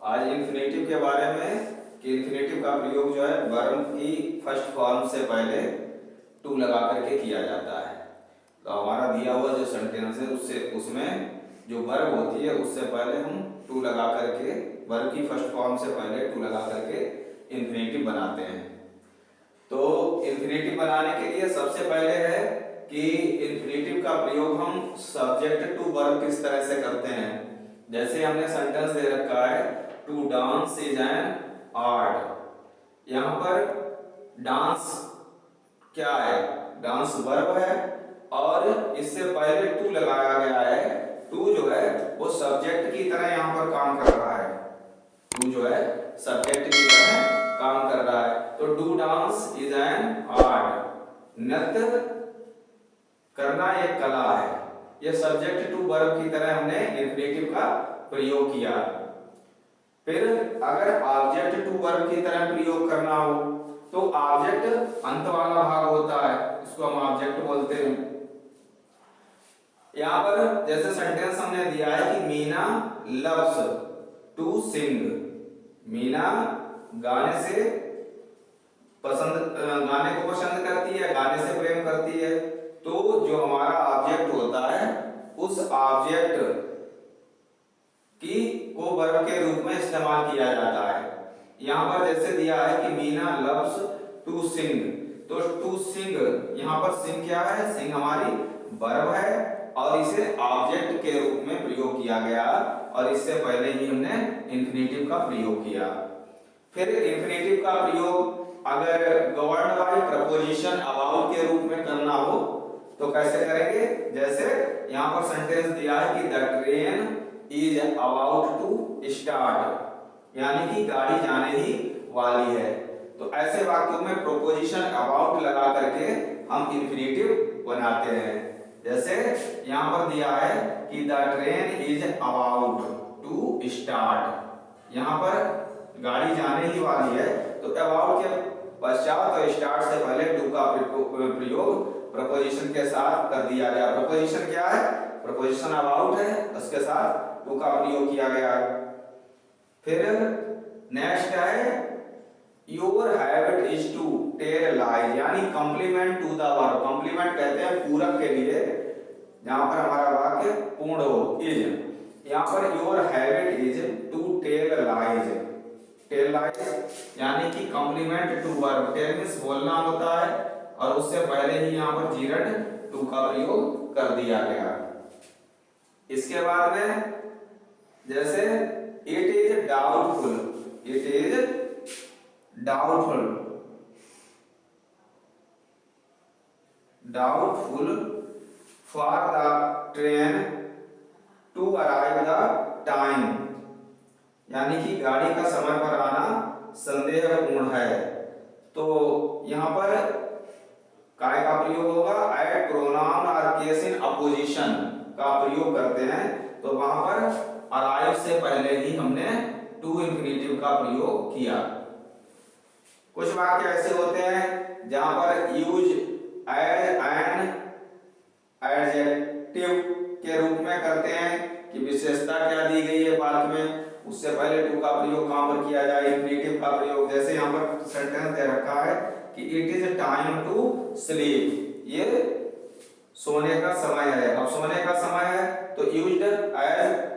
आज इन्फिनेटिव के बारे में कि इन्फिनेटिव का प्रयोग जो है वर्ब की फर्स्ट फॉर्म से पहले टू लगा करके किया जाता है। तो हमारा दिया हुआ जो सेंटेंस है उसमें जो वर्ब होती है उससे पहले हम टू लगा करके वर्ब की फर्स्ट फॉर्म से पहले टू लगा करके इन्फिनेटिव बनाते हैं। तो इन्फिनेटिव बनाने के लिए सबसे पहले है कि इन्फिनेटिव का प्रयोग हम सब्जेक्ट टू वर्ब किस तरह से करते हैं। जैसे हमने सेंटेंस दे रखा है to dance is an art. यहाँ पर डांस क्या है, डांस वर्ब है और इससे पहले टू लगाया गया है। टू जो है वो सब्जेक्ट की तरह यहाँ पर काम कर रहा है, टू जो है सब्जेक्ट की तरह काम कर रहा है। तो do dance is an art, नृत्य करना एक कला है। यह सब्जेक्ट टू वर्ब की तरह हमने इन्फिनेटिव का प्रयोग किया। फिर अगर ऑब्जेक्ट टू वर्ब की तरह प्रयोग करना हो तो ऑब्जेक्ट अंत वाला भाग होता है, इसको हम ऑब्जेक्ट बोलते हैं। यहाँ पर जैसे सेंटेंस हमने दिया है कि Meena loves to sing, Meena गाने को पसंद करती है, गाने से प्रेम करती है। तो जो हमारा ऑब्जेक्ट होता है उस ऑब्जेक्ट को वर्ब के रूप में इस्तेमाल किया जाता है। यहाँ पर जैसे दिया है कि मीना लव्स टू सिंग, तो टू सिंग यहाँ पर सिंग क्या है, सिंग हमारी वर्ब है और इसे ऑब्जेक्ट के रूप में प्रयोग किया गया और इससे पहले ही हमने इन्फिनेटिव का प्रयोग किया। फिर इन्फिनेटिव का प्रयोग अगर गवर्न्ड बाय प्रपोजिशन अबाउट के रूप में करना हो तो कैसे करेंगे। जैसे यहाँ पर सेंटेंस दिया है कि the train is about to start, यानी कि गाड़ी जाने ही वाली है। तो ऐसे वाक्यों में प्रोपोजिशन अबाउट लगा करके हम इन्फिनेटिव बनाते हैं। जैसे यहाँ पर दिया है कि the train is about to start, यहाँ पर गाड़ी जाने ही वाली है। तो अबाउट के पश्चात और स्टार्ट से पहले टू का प्रयोग प्रपोजिशन के साथ कर दिया गया। प्रपोजिशन क्या है, प्रपोजिशन अबाउट है, उसके साथ टू का प्रयोग किया गया। फिर नेक्स्ट है your habit is to tell lies, यानी complement to the verb. Complement कहते हैं पूरक के लिए, जहां पर हमारा वाक्य पूर्ण हो। इज यहाँ पर your habit is to tell lies, tell lies यानी कि complement to verb. Tell means बोलना होता है और उससे पहले ही यहाँ पर जीरड टू का प्रयोग कर दिया गया। इसके बाद में जैसे it is doubtful, it is doubtful, doubtful for the train to arrive the time, यानी कि गाड़ी का समय पर आना संदेहपूर्ण है। तो यहाँ पर काय का प्रयोग होगा, एट प्रोनाउन और केस इन अपोजिशन का प्रयोग करते हैं। तो वहां पर अराइव से पहले ही हमने टू इन्फिनेटिव का प्रयोग किया। कुछ वाक्य ऐसे होते हैं जहां पर यूज एज एन एडजेक्टिव के रूप में करते हैं कि विशेषता क्या दी गई है बात में, उससे पहले टू का प्रयोग कहां पर किया जाए, इन्फिनेटिव का प्रयोग। जैसे यहाँ पर सेंटेंस दे रखा है कि it is time to sleep, ये सोने का समय है। अब सोने का समय है तो यूज्ड एज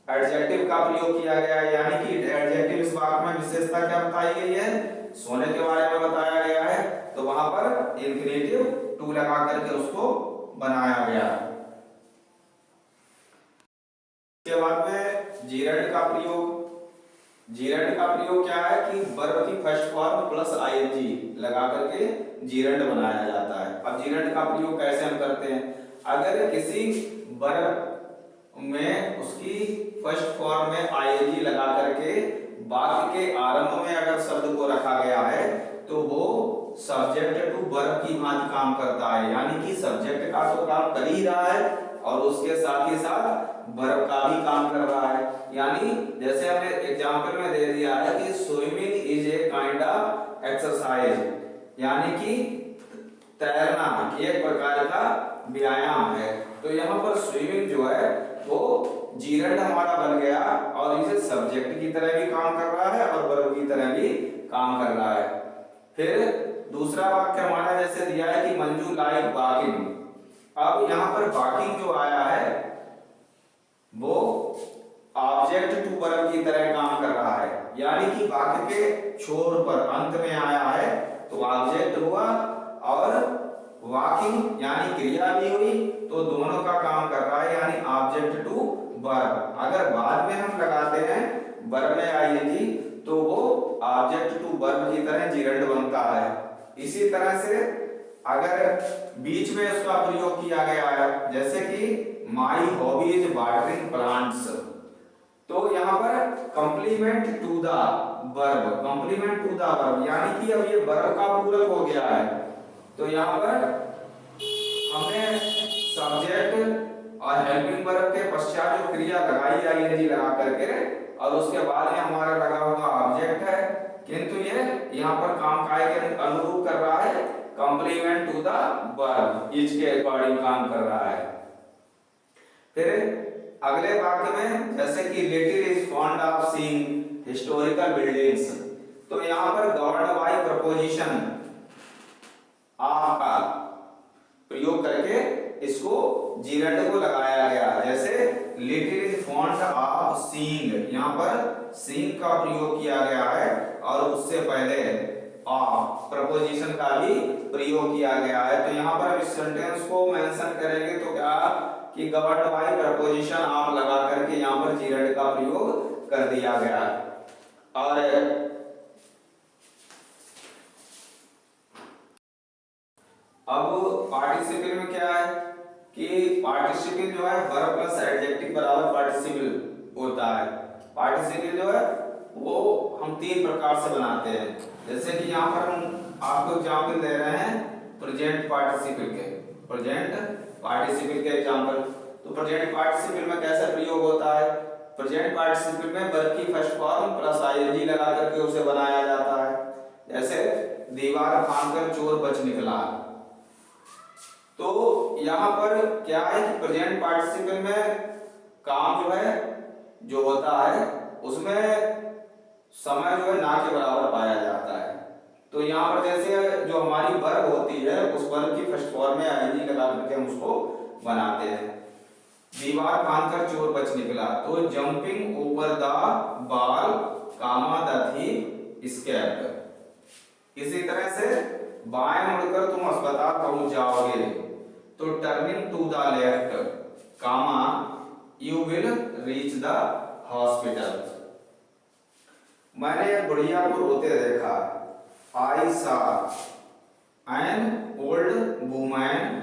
एडजेक्टिव का प्रयोग किया गया है, यानी कि एडजेक्टिव इस वाक्य में विशेषता क्या बताई गई है, सोने के बारे में बताया गया है। तो वहां पर इन्फिनेटिव टू लगा करके उसको बनाया गया। इसके बाद में जीरेंड का प्रयोग। जीरेंड का प्रयोग क्या है कि वर्ब की फर्स्ट फॉर्म प्लस आईएनजी लगा करके जीरेंड बनाया जाता है। अब जीरेंड का प्रयोग कैसे हम करते हैं, अगर किसी वर्ब में उसकी फर्स्ट फॉर्म में आईएनजी लगा करके वाक्य के आरंभ में अगर शब्द को रखा गया है तो वो सब्जेक्ट टू वर्ब की भांति काम करता है, यानी कि सब्जेक्ट का तो काम कर ही रहा है और उसके साथ ही साथ वर्ब का भी काम कर रहा है। यानी जैसे हमने एग्जांपल में दे दिया है कि swimming is a kind of exercise, यानी कि तैरना एक प्रकार का व्यायाम है। तो यहाँ पर स्विमिंग जो है वो जीरंड हमारा बन गया और इसे सब्जेक्ट की तरह भी काम कर रहा है और वर्ब की तरह भी काम कर रहा है। फिर दूसरा वाक्य हमारा जैसे दिया है कि मंजू लाइक वॉकिंग। अब यहाँ पर वॉकिंग जो आया है वो ऑब्जेक्ट टू वर्ब की तरह काम कर रहा है, यानी कि वाक्य के छोर पर अंत में आया है तो ऑब्जेक्ट हुआ और वॉकिंग यानी क्रिया भी हुई, तो दोनों का काम कर रहा है यानी ऑब्जेक्ट टू वर्ब। अगर बाद में हम लगाते हैं वर्ब में आईएनजी तो वो ऑब्जेक्ट टू वर्ब की तरह जीरंड बनता है। इसी तरह से अगर बीच में उसका प्रयोग किया गया है जैसे कि my hobby is watering plants, तो यहाँ पर complement to the verb, complement to the verb यानी कि अब ये वर्ब का पूरक हो गया है। तो यहाँ पर हमने सब्जेक्ट और हेल्पिंग वर्ब के पश्चात जो क्रिया लगाई आईएनजी लगा करके और उसके बाद में हमारा लगा हुआ ऑब्जेक्ट है, किंतु ये यहाँ पर काम काय के अनुरूप कर रहा है, complement to the verb is के अकॉर्डिंग काम कर रहा है। फिर अगले वाक्य में जैसे कि little is fond of seeing historical buildings, तो यहाँ पर गवर्न बाय प्रपोजिशन ऑफ का प्रयोग करके इसको जीरंड को लगाया गया। जैसे little is fond of seeing, यहाँ पर सीइंग का प्रयोग किया गया है और उससे पहले ऑफ प्रपोजिशन का भी प्रयोग किया गया है। तो यहाँ पर इस सेंटेंस को मेंशन करेंगे तो क्या कि गवर्न बाय प्रपोजिशन ऑफ लगा करके यहाँ पर जीरंड का प्रयोग कर दिया गया। और अब पार्टिसिपल में क्या है कि पार्टिसिपल जो है वर्ब प्लस एडजेक्टिव बराबर पार्टिसिपल होता है। पार्टिसिपल जो है वो हम तीन प्रकार से बनाते हैं, जैसे कि यहाँ पर हम आपको एग्जाम्पल दे रहे हैं प्रेजेंट पार्टिसिपल के, प्रेजेंट पार्टिसिपल के एग्जाम्पल। तो प्रेजेंट पार्टिसिपल में कैसे प्रयोग होता है, प्रेजेंट पार्टिसिपल में वर्ब की फर्स्ट फॉर्म प्लस आईएनजी लगा करके उसे बनाया जाता है। जैसे दीवार फांदकर चोर बच निकला, तो यहाँ पर क्या है कि प्रेजेंट पार्टिसिपल में काम जो है जो होता है उसमें समय जो है ना के बराबर पाया जाता है। तो यहाँ पर जैसे जो हमारी वर्ब होती है उस वर्ब की फर्स्ट फॉर्म में आईएनजी लगा करके हम उसको बनाते हैं। दीवार फांदकर चोर बच निकला, तो jumping over the ball comma the thief escaped. इसी तरह से बाएं मुड़कर तुम अस्पताल पहुंच जाओगे, तो turning to the left comma you will reach the hospital. मैंने एक बुढ़िया को रोते देखा, आई सा एन ओल्ड वुमन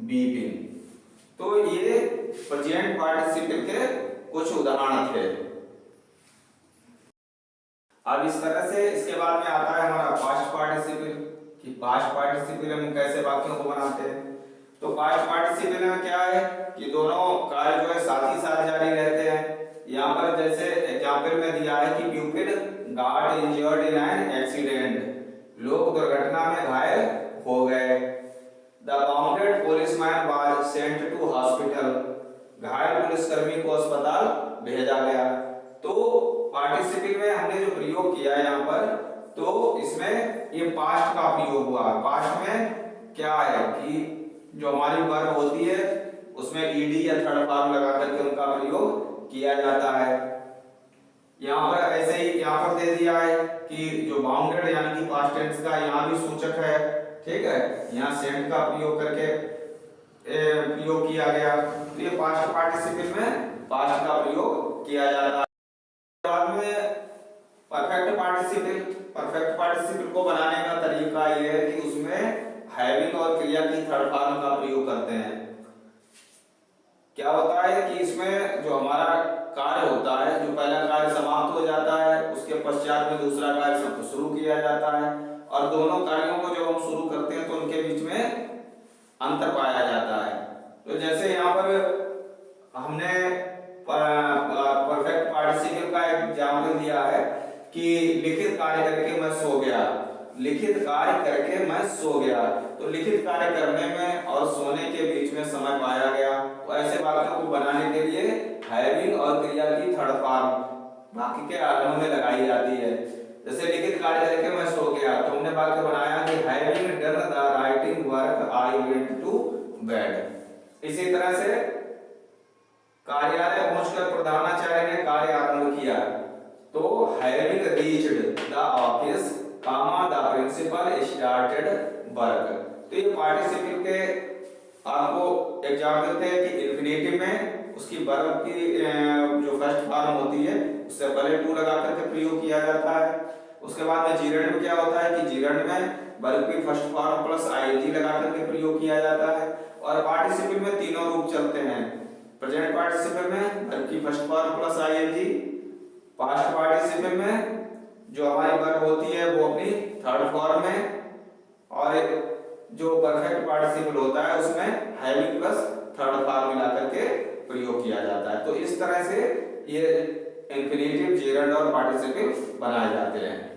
वीपिंग। तो ये प्रेजेंट पार्टिसिपल के कुछ उदाहरण थे। अब इस तरह से इसके बाद में आता है हमारा पास्ट पार्टिसिपल, कि पास्ट पार्टिसिपल हम कैसे वाक्यों को बनाते हैं। तो पास्ट पार्टिसिपल में क्या है कि दोनों कार्य जो है साथ ही साथ जारी रहते हैं। यहाँ पर जैसे एग्जाम्पल में दिया है कि pupil got injured in an accident, लोग दुर्घटना में घायल हो गए। The wounded policeman was sent to hospital, घायल पुलिसकर्मी को अस्पताल भेजा गया। तो पार्टिसिपल में हमने जो प्रयोग किया है यहाँ पर, तो इसमें ये पास्ट का प्रयोग हुआ। पास्ट में क्या है कि जो हमारी वर्ब होती है उसमें ईडी या थर्ड फॉर्म लगा करके उनका प्रयोग किया जाता है। यहाँ पर ऐसे ही यहाँ पर दे दिया है कि जो बाउंडेड यानी कि पास्ट टेंस का यहाँ भी सूचक है, ठीक है, यहाँ सेंट का प्रयोग करके प्रयोग किया गया। तो ये पास्ट पार्टिसिपल में पास्ट का प्रयोग किया जाता है। बाद में परफेक्ट पार्टिसिपल, परफेक्ट पार्टिसिपल को बनाने का तरीका ये है कि उसमें हैविंग और क्रिया की थर्ड फॉर्म का प्रयोग करते हैं। क्या होता है कि इसमें जो हमारा कार्य होता है, जो पहला कार्य समाप्त हो जाता है उसके पश्चात में दूसरा कार्य शुरू किया जाता है, और दोनों कार्यों को जब हम शुरू करते हैं तो उनके बीच में अंतर पाया जाता है। तो जैसे यहाँ पर हमने परफेक्ट पार्टिसिपल का एग्जाम्पल दिया है कि लिखित कार्य करके मैं सो गया, लिखित कार्य करके मैं सो गया। तो लिखित कार्य करने में और सोने के बीच में समय पाया गया। तो ऐसे वाक्यों को बनाने के लिए हैविंग और क्रिया की थर्ड फॉर्म बाकी के आरंभ में लगाई जाती है। जैसे लिखित कार्य करके मैं सो गया, तो हमने वाक्य बनाया कि having done the writing work I went to bed. इसी तरह से कार्यालय पहुंचकर प्रधानाचार्य ने कार्य आरंभ किया, तो having reached the office comma the principal started work. तो ये पार्टिसिपल के आपको एग्जाम देते हैं कि इंफिनिटिव में उसकी वर्ब की जो फर्स्ट फॉर्म होती है उससे पहले टू लगा करके प्रयोग किया जाता है। उसके बाद में जीरंड में क्या होता है कि जीरंड में वर्ब की फर्स्ट फॉर्म प्लस आईएनजी लगा करके प्रयोग किया जाता है। और पार्टिसिपल में तीनों रूप चलते हैं। प्रेजेंट पार्टिसिपल में वर्ब की first form plus ING, past participle में जो हमारी वर्ब होती है वो अपनी थर्ड फॉर्म में, और जो परफेक्ट पार्टिसिपल होता है उसमें हैविंग प्लस थर्ड फॉर्म मिला करके प्रयोग किया जाता है। तो इस तरह से ये इंफिनिटिव, जेरंड और पार्टिसिपल बनाए जाते हैं।